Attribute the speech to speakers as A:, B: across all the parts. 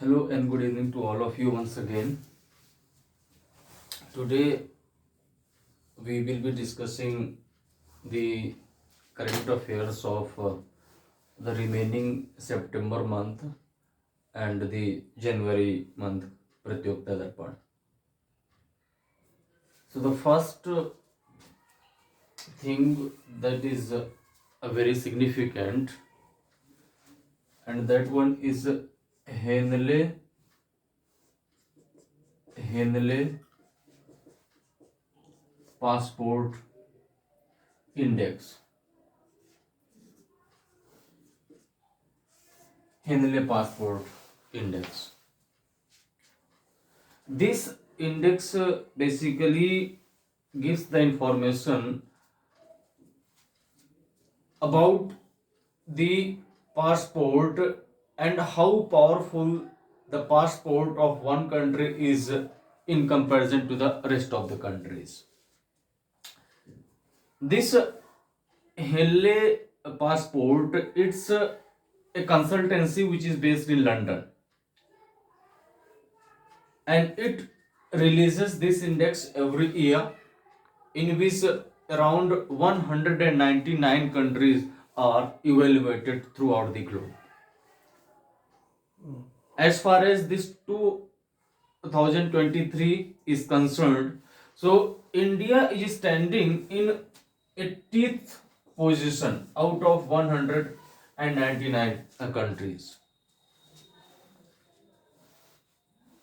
A: Hello and good evening to all of you once again. Today we will be discussing the current affairs of the remaining September month and the January month pratiyogita darpan. So the first thing that is a very significant, and that one is Henle Henle passport index. Henle passport index. This index basically gives the information about the passport and how powerful the passport of one country is in comparison to the rest of the countries. This Henley passport, it's a consultancy which is based in London, and it releases this index every year, in which around 199 countries are evaluated throughout the globe. As far as this 2023 is concerned, so India is standing in 80th position out of 199 countries.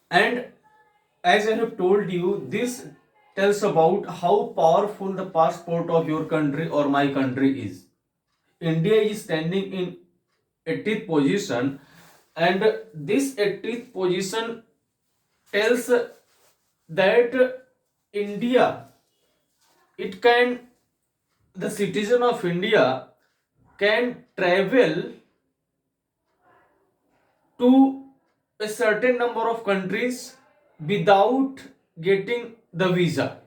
A: And as I have told you, this tells about how powerful the passport of your country or my country is. India is standing in 80th position, and this 80th position tells that India, it can, the citizen of India can travel to a certain number of countries without getting the visa.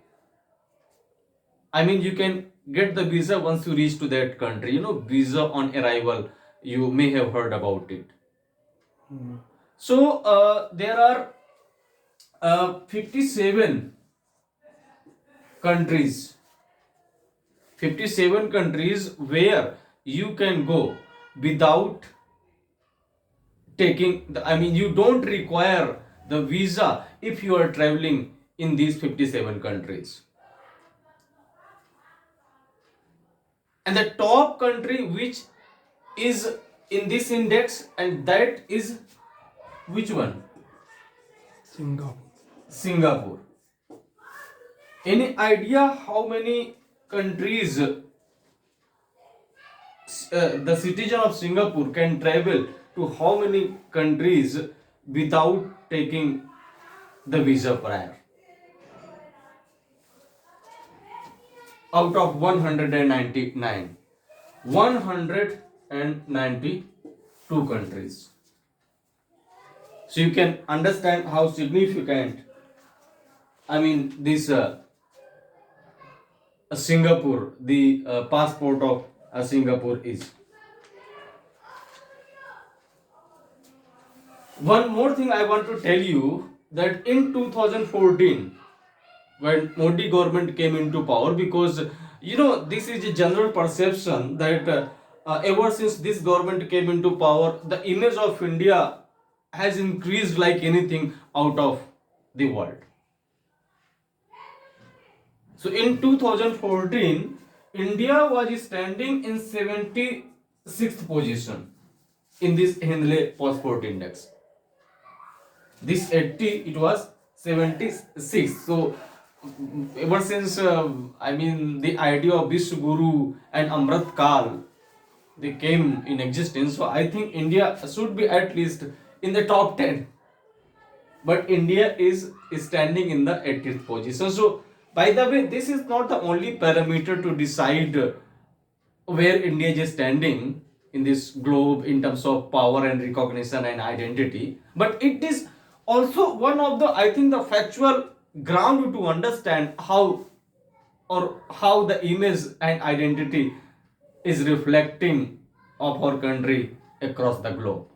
A: I mean, you can get the visa once you reach to that country. Visa on arrival. You may have heard about it. So there are 57 countries. 57 countries where you can go without taking you don't require the visa if you are traveling in these 57 countries. And the top country which is in this index, and that is which one? Singapore. Any idea how many countries the citizen of Singapore can travel to, how many countries without taking the visa prior? Out of 199, 192 countries. So you can understand how significant this Singapore, the passport of Singapore is. One more thing I want to tell you, that in 2014, when Modi government came into power, because this is a general perception that ever since this government came into power, the image of India has increased like anything out of the world. So in 2014, India was standing in 76th position in this Henley Passport Index. This 80, it was 76. So ever since the idea of Vishwaguru and Amrit Kal, they came in existence, so I think India should be at least in the top 10. But India is standing in the 80th position. So by the way, this is not the only parameter to decide where India is standing in this globe in terms of power and recognition and identity, but it is also one of the, I think, the factual ground to understand how the image and identity is reflecting of our country across the globe.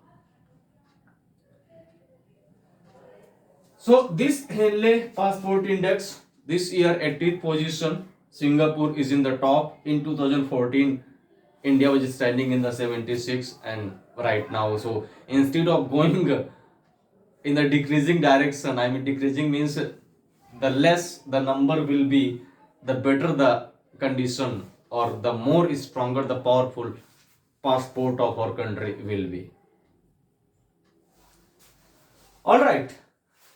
A: So this Henley Passport Index this year 80th position. Singapore is in the top. In 2014, India was standing in the 76, and right now, so instead of going in the decreasing direction, I mean decreasing means the less the number will be, the better the condition, or the more stronger the powerful passport of our country will be. All right.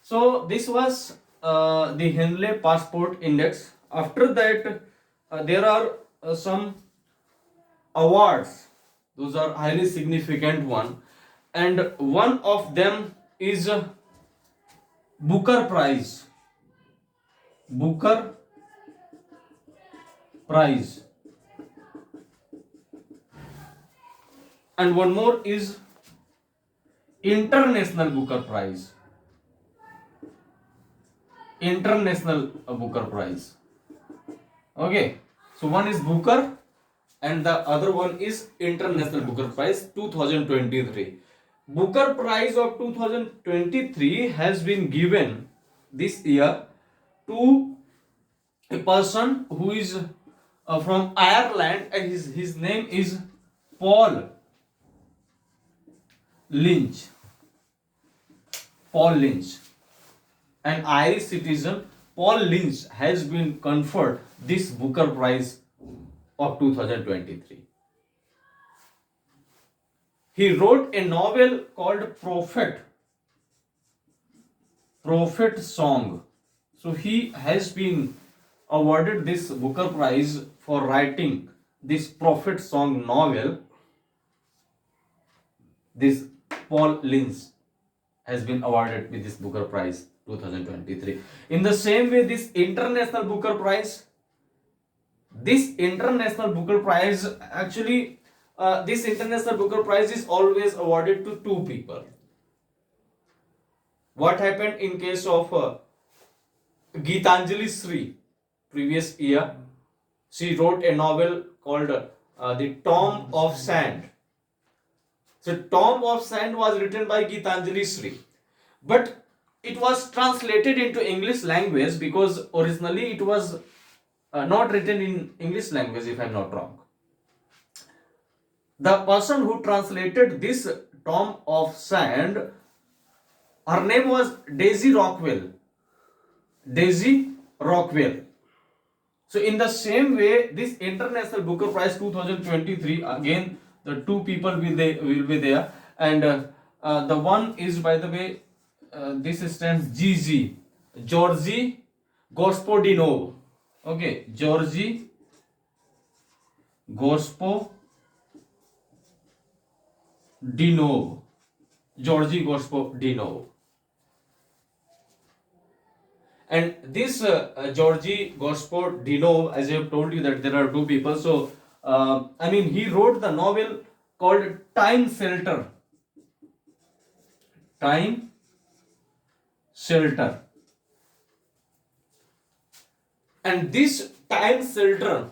A: So this was the Henley Passport Index. After that, there are some awards. Those are highly significant one, and one of them is Booker Prize. Booker Prize, and one more is International Booker Prize. International Booker Prize. Okay, so one is Booker and the other one is International Booker Prize 2023. Booker Prize of 2023 has been given this year to a person who is from Ireland, and his name is Paul Lynch. Paul Lynch, an Irish citizen. Paul Lynch has been conferred this Booker Prize of 2023. He wrote a novel called Prophet Song. So he has been awarded this Booker Prize for writing this Prophet Song novel. This Paul Lynch has been awarded with this Booker Prize 2023. In the same way, this International Booker Prize, actually, this International Booker Prize is always awarded to two people. What happened in case of Gitanjali Sri previous year? She wrote a novel called The Tomb of Sand. So Tomb of Sand was written by Gitanjali Sri, but it was translated into English language because originally it was not written in English language, if I am not wrong. The person who translated this Tomb of Sand, her name was Daisy Rockwell. Daisy Rockwell. So in the same way, this International Booker Prize 2023, again the two people will be there, and the one is, by the way, this stands GG, Georgi Gospodinov. Okay, Georgi Gospodinov. Georgi Gospodinov. And this Georgi Gospodinov, as I have told you that there are two people. So, I mean, he wrote the novel called Time Shelter. Time Shelter. And this Time Shelter,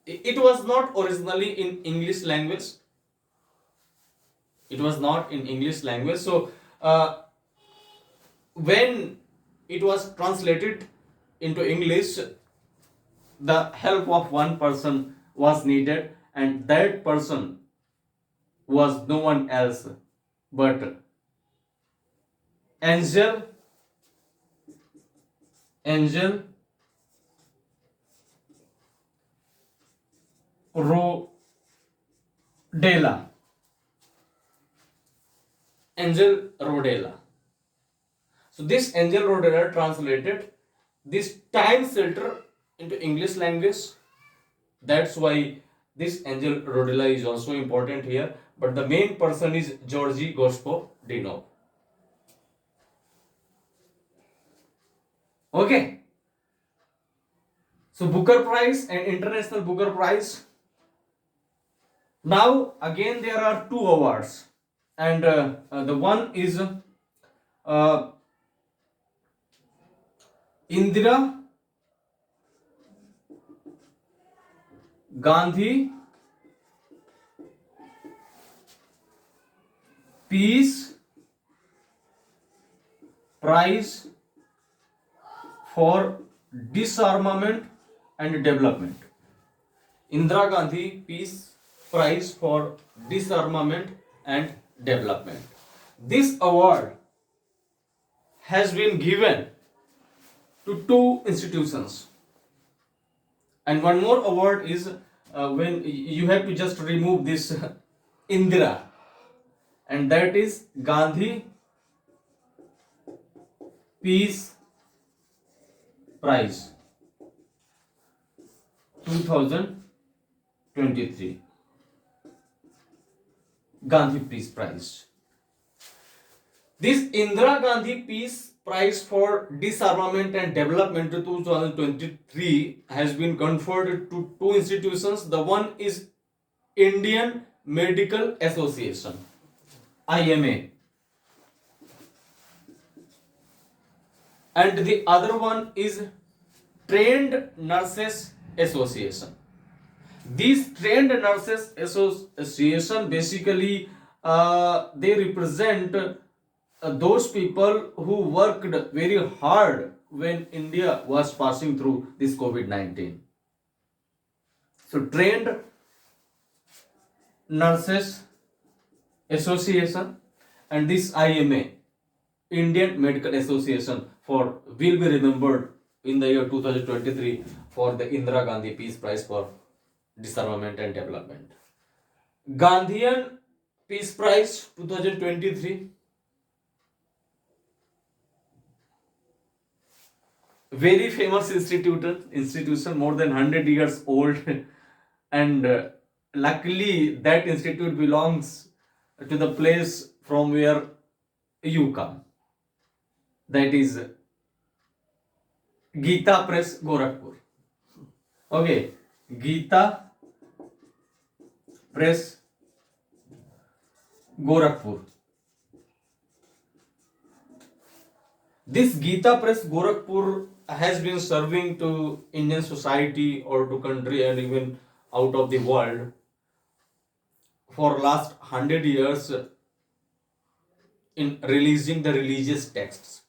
A: it was not originally in English language. It was not in English language. So, when it was translated into English, the help of one person was needed, and that person was no one else but Angel Rodella. Angel Rodella. So this Angel Rodella translated this Time Shelter into English language. That's why this Angel Rodella is also important here. But the main person is Georgi Gospodinov. Okay. So Booker Prize and International Booker Prize. Now again there are two awards, and the one is Indira Gandhi Peace Prize for Disarmament and Development. Indira Gandhi Peace Prize for Disarmament and Development. This award has been given to two institutions, and one more award is when you have to just remove this Indira, and that is Gandhi Peace Prize 2023. Gandhi Peace Prize. This Indira Gandhi Peace Prize for Disarmament and Development 2023 has been conferred to two institutions. The one is Indian Medical Association, IMA, and the other one is Trained Nurses Association. These Trained Nurses Association basically they represent those people who worked very hard when India was passing through this COVID-19. So Trained Nurses Association and this IMA, Indian Medical Association, will be remembered in the year 2023 for the Indira Gandhi Peace Prize for Disarmament and Development. Gandhian Peace Prize 2023. Very famous institution, more than 100 years old, and luckily that institute belongs to the place from where you come. That is Gita Press, Gorakhpur. Okay, Gita Press, Gorakhpur. This Gita Press, Gorakhpur has been serving to Indian society or to country and even out of the world for last 100 years in releasing the religious texts.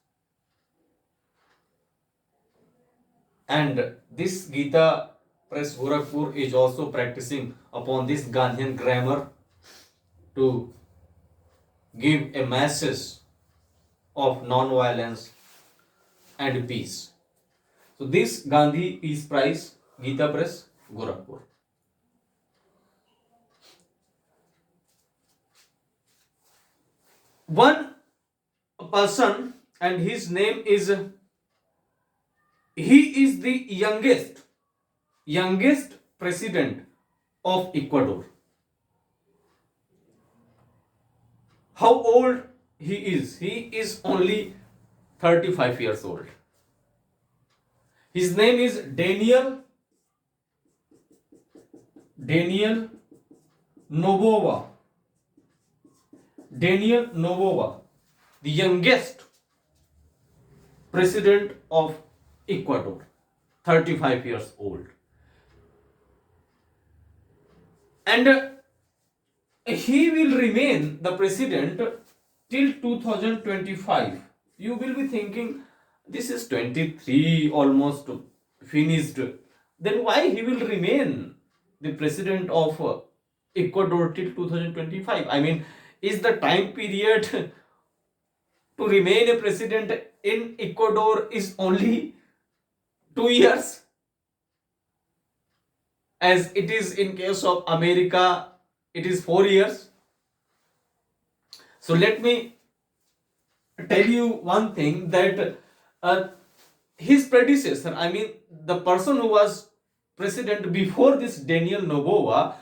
A: And this Gita Press Gorakhpur is also practicing upon this Gandhian grammar to give a message of non-violence and peace. So this Gandhi Peace Prize, Gita Press, Gorakhpur. One person, and his name is, he is the youngest president of Ecuador. How old he is? He is only 35 years old. His name is Daniel Noboa. Daniel Noboa, the youngest president of Ecuador, 35 years old. And he will remain the president till 2025. You will be thinking, this is 23, almost finished. Then why he will remain the president of Ecuador till 2025? I mean, is the time period to remain a president in Ecuador is only 2 years? As it is in case of America, it is 4 years. So let me tell you one thing, that his predecessor, I mean the person who was president before this Daniel Noboa,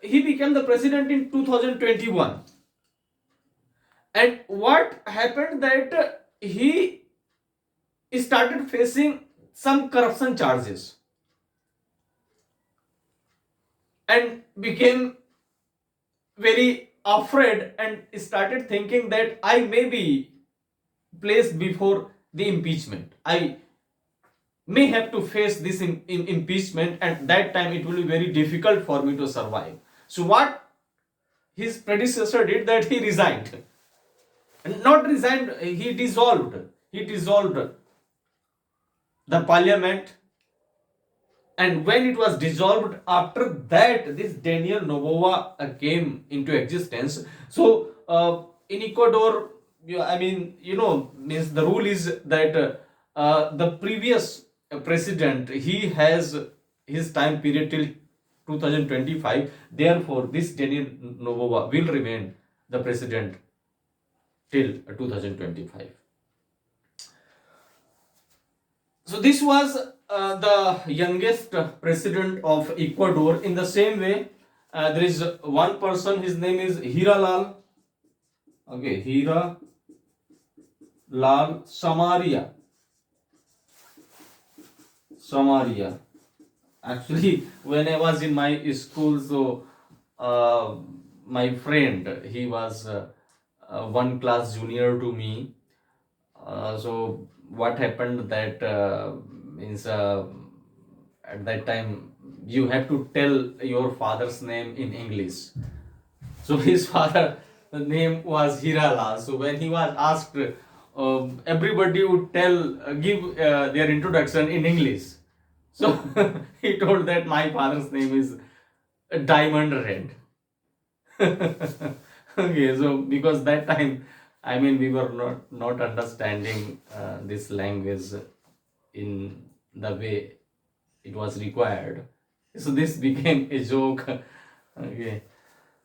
A: he became the president in 2021. And what happened that he started facing some corruption charges and became very afraid and started thinking that I may be placed before the impeachment. I may have to face this impeachment, and that time it will be very difficult for me to survive. So what his predecessor did, that he resigned. Not resigned, he dissolved the parliament. And when it was dissolved, after that this Daniel Noboa came into existence. So in Ecuador, I mean, means the rule is that the previous president, he has his time period till 2025. Therefore, this Daniel Noboa will remain the president till 2025. So this was the youngest president of Ecuador. In the same way, there is one person. His name is Hiralal. Okay, Hiralal Samaria. Samaria. Actually, when I was in my school, so my friend, he was one class junior to me. So what happened that means at that time you have to tell your father's name in English. So his father name was Hirala. So when he was asked, everybody would give their introduction in English. So he told that my father's name is Diamond Red. Okay, so because that time, I mean, we were not understanding this language in the way it was required. So this became a joke. Okay.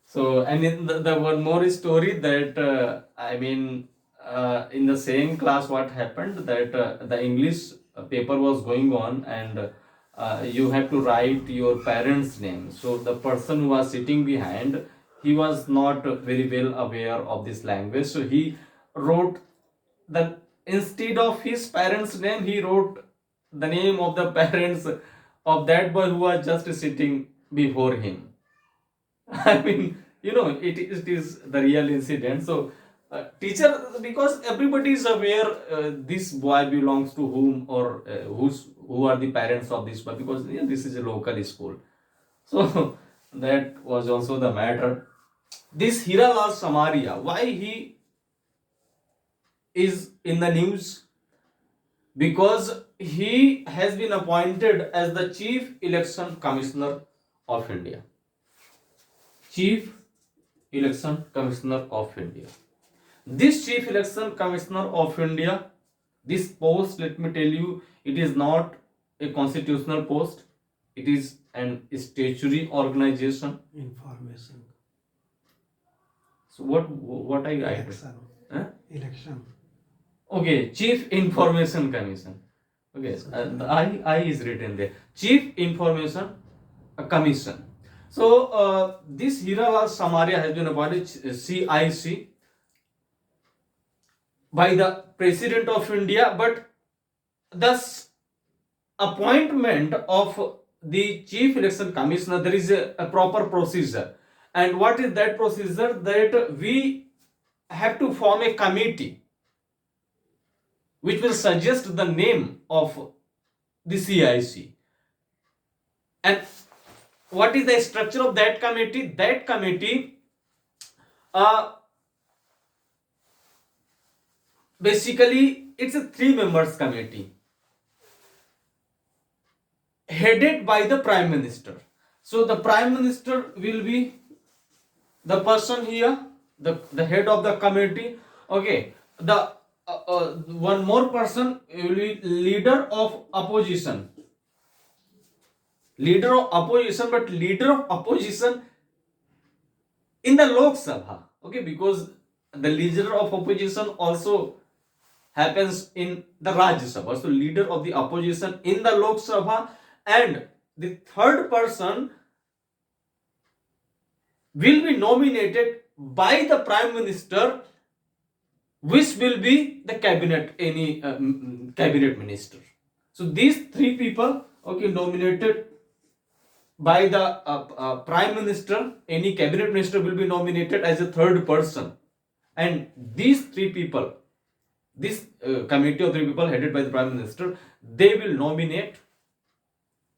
A: So, and in the one more story that I mean, in the same class, what happened that the English paper was going on, and you have to write your parents' name. So the person who was sitting behind, he was not very well aware of this language. So he wrote the instead of his parents' name, he wrote the name of the parents of that boy who was just sitting before him. I mean, it is the real incident. So, teacher, because everybody is aware this boy belongs to whom, or who are the parents of this boy, because this is a local school. So that was also the matter. This Hiralal Samaria, why he is in the news? Because he has been appointed as the Chief Election Commissioner of India. Chief Election Commissioner of India. This Chief Election Commissioner of India, this post, let me tell you, it is not a constitutional post. It is an statutory organization.
B: Information.
A: So what I write?
B: Election.
A: Huh?
B: Election.
A: Okay, Chief Information Commission. Okay, the I is written there. Chief Information Commission. So this Hiralal Samaria has been appointed CIC by the President of India, but thus appointment of the Chief Election Commissioner, there is a proper procedure. And what is that procedure? That we have to form a committee which will suggest the name of the CIC. And what is the structure of that committee? That committee basically it's a 3 members committee headed by the Prime Minister. So the Prime Minister will be the person here, the head of the committee. Okay, the one more person will be leader of opposition. Leader of opposition, but leader of opposition in the Lok Sabha. Okay, because the leader of opposition also happens in the Rajya Sabha. So leader of the opposition in the Lok Sabha, and the third person will be nominated by the Prime Minister, which will be the cabinet, any cabinet minister. So these 3 people, okay, nominated by the Prime Minister, any cabinet minister will be nominated as a third person. And these 3 people, this committee of 3 people headed by the Prime Minister, they will nominate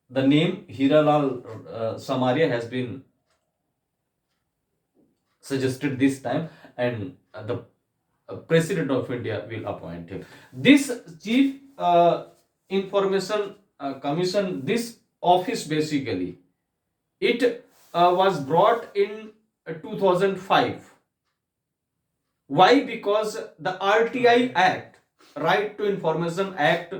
A: the name Hiralal Samaria has been suggested this time, and the President of India will appoint him. This Chief Information Commission, this office basically, it was brought in 2005. Why? Because the RTI Act, Right to Information Act,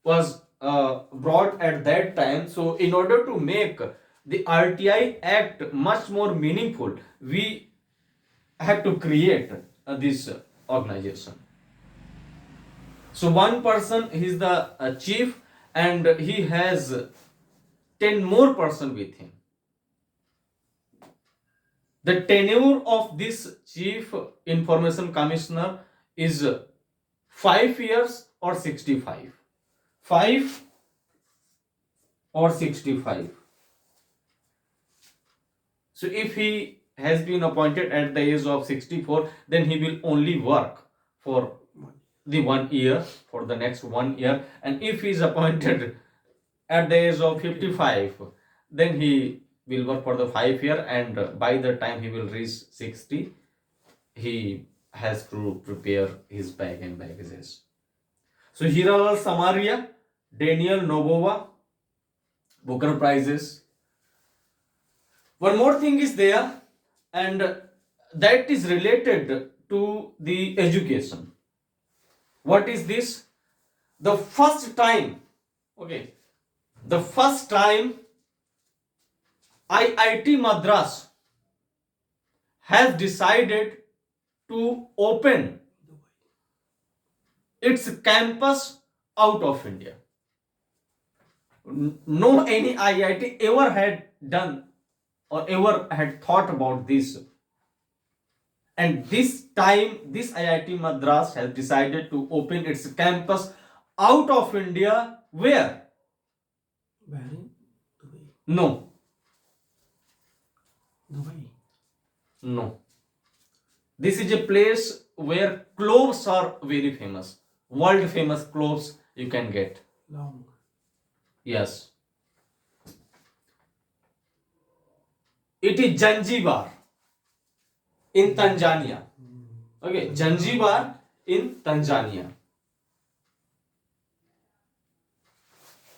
A: was brought at that time. So, in order to make the RTI Act much more meaningful, we have to create this organization. So, one person is the chief, and he has 10 more person with him. The tenure of this Chief Information Commissioner is 5 years or 65. 5 or 65. So if he has been appointed at the age of 64, then he will only work for the 1 year, for the next 1 year. And if he is appointed at the age of 55, then he will work for the 5 year, and by the time he will reach 60, he has to prepare his bag and baggages. So Hiral Samaria, Daniel Noboa, Booker Prizes. One more thing is there, and that is related to the education. What is this? The first time IIT Madras has decided to open its campus out of India. No any IIT ever had done or ever had thought about this. And this time, this IIT Madras has decided to open its campus out of India. Where? No. No. This is a place where cloves are very famous. World famous cloves you can get.
B: Long.
A: Yes. It is Zanzibar in Tanzania. Okay, Zanzibar in Tanzania.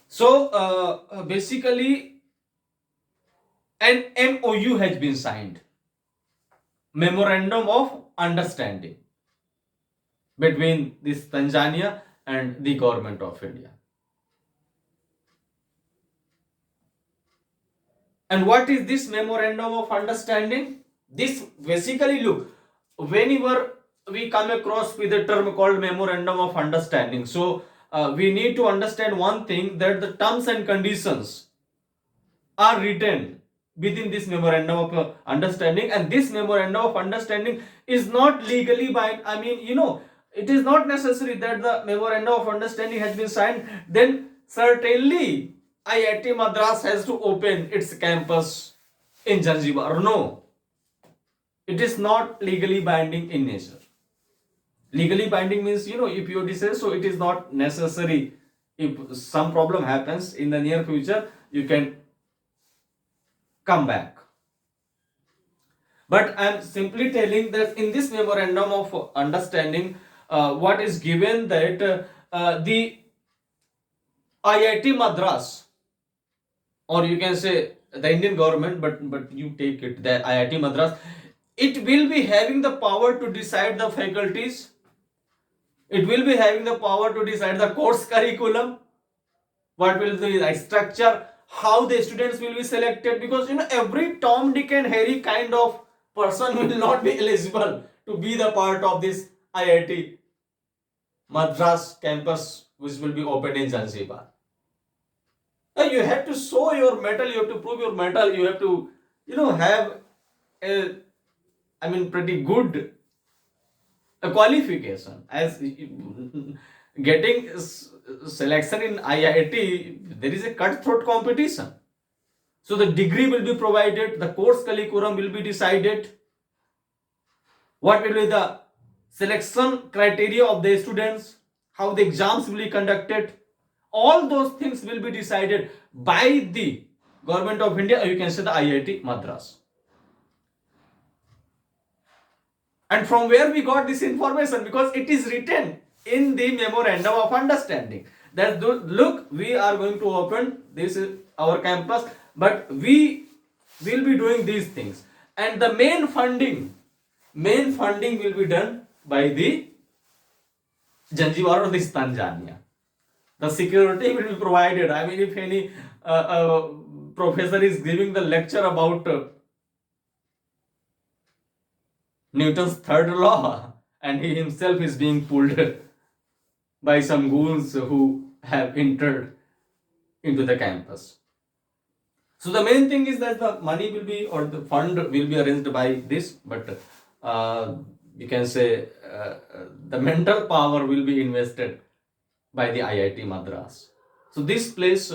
A: So basically an MOU has been signed, Memorandum of Understanding, between this Tanzania and the government of India. And what is this Memorandum of Understanding? This basically, look, whenever we come across with a term called Memorandum of Understanding, so we need to understand one thing, that the terms and conditions are written within this Memorandum of Understanding, and this Memorandum of Understanding is not legally binding. I mean, it is not necessary that the Memorandum of Understanding has been signed, then certainly IIT Madras has to open its campus in Zanzibar. No, it is not legally binding in nature. Legally binding means, if you decide, so it is not necessary. If some problem happens in the near future, you can come back. But I am simply telling that in this Memorandum of Understanding, what is given, that the IIT Madras, or you can say the Indian government, but you take it, the IIT Madras, it will be having the power to decide the faculties. It will be having the power to decide the course curriculum, what will be the structure, how the students will be selected, because every Tom, Dick and Harry kind of person will not be eligible to be the part of this IIT Madras campus, which will be opened in Zanzibar. You have to show your mettle, you have to prove your mettle, you have to have a pretty good qualification. As getting selection in IIT, there is a cutthroat competition. So the degree will be provided, the course curriculum will be decided, what will be the selection criteria of the students, how the exams will be conducted. All those things will be decided by the government of India, or you can say the IIT Madras. And from where we got this information? Because it is written in the memorandum of understanding that look, we are going to open this is our campus, but we will be doing these things, and the main funding will be done by the Zanzibar or this Tanzania. The security will be provided. I mean, if any professor is giving the lecture about Newton's third law, and he himself is being pulled by some goons who have entered into the campus. So the main thing is that the money will be, or the fund will be arranged by this, but you can say the mental power will be invested by the IIT Madras. So this place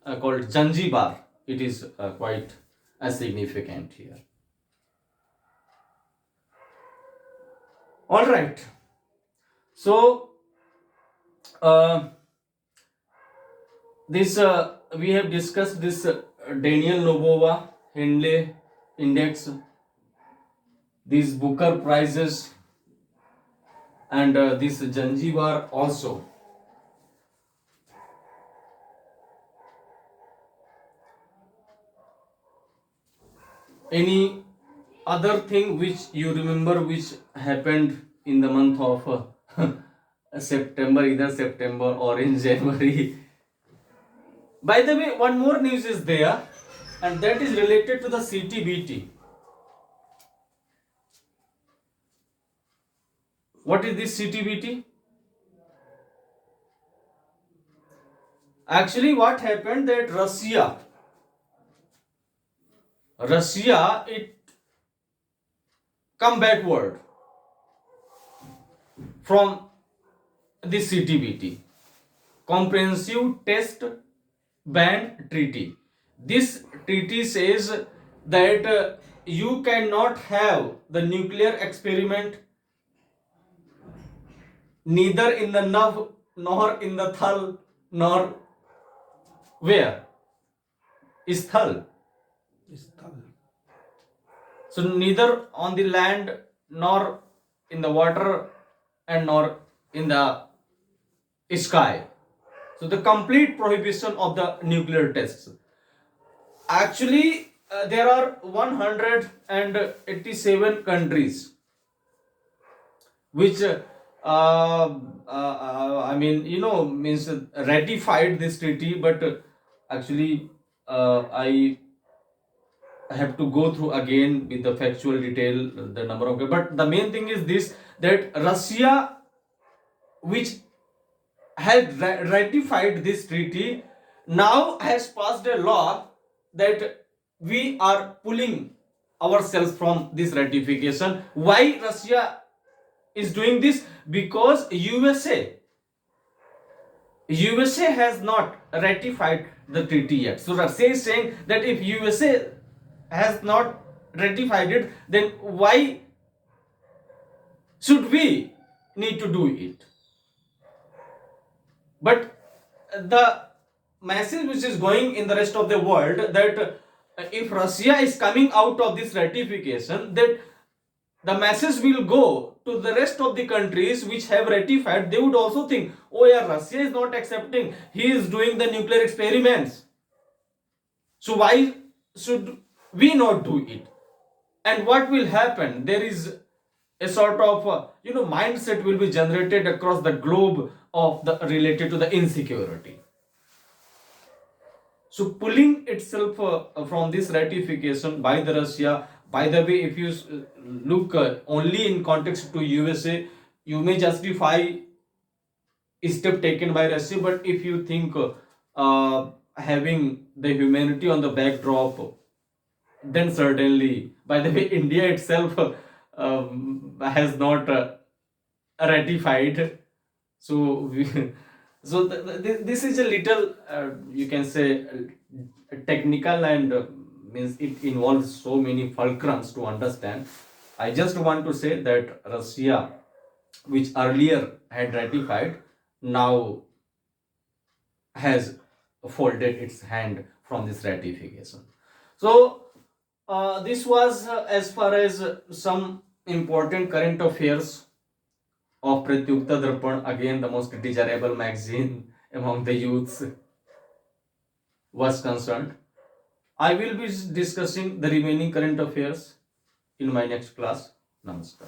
A: called Zanzibar, it is quite significant here. All right. So this we have discussed this Daniel Noboa Henley Index, these Booker prizes, and this Zanzibar also. Any other thing which you remember which happened in the month of September, either September or in January? By the way, one more news is there, and that is related to the CTBT. What is this CTBT? Actually, what happened that Russia, it come backward from this CTBT, Comprehensive Test Ban Treaty. This treaty says that you cannot have the nuclear experiment neither in the Nav nor in the Thal nor where? Isthal. So neither on the land nor in the water and nor in the sky. So the complete prohibition of the nuclear tests. Actually, there are 187 countries which I mean, means ratified this treaty, but actually I have to go through again with the factual detail, the number of, but the main thing is this, that Russia, which had ratified this treaty, now has passed a law that we are pulling ourselves from this ratification. Why Russia is doing this? Because USA has not ratified the treaty yet. So Russia is saying that if USA has not ratified it, then why should we need to do it? But the message which is going in the rest of the world, that if Russia is coming out of this ratification, that the message will go to the rest of the countries which have ratified. They would also think, oh yeah, Russia is not accepting, he is doing the nuclear experiments, so why should we not do it? And what will happen? There is a sort of mindset will be generated across the globe of the related to the insecurity. So pulling itself from this ratification by the Russia. By the way, if you look only in context to USA, you may justify a step taken by Russia, but if you think having the humanity on the backdrop, then certainly, by the way, India itself has not ratified. So this is a little you can say technical, and means it involves so many fulcrums to understand. I just want to say that Russia, which earlier had ratified, now has folded its hand from this ratification. So this was as far as some important current affairs of Pratiyogita Darpan, again the most desirable magazine among the youths, was concerned. I will be discussing the remaining current affairs in my next class. Namaskar.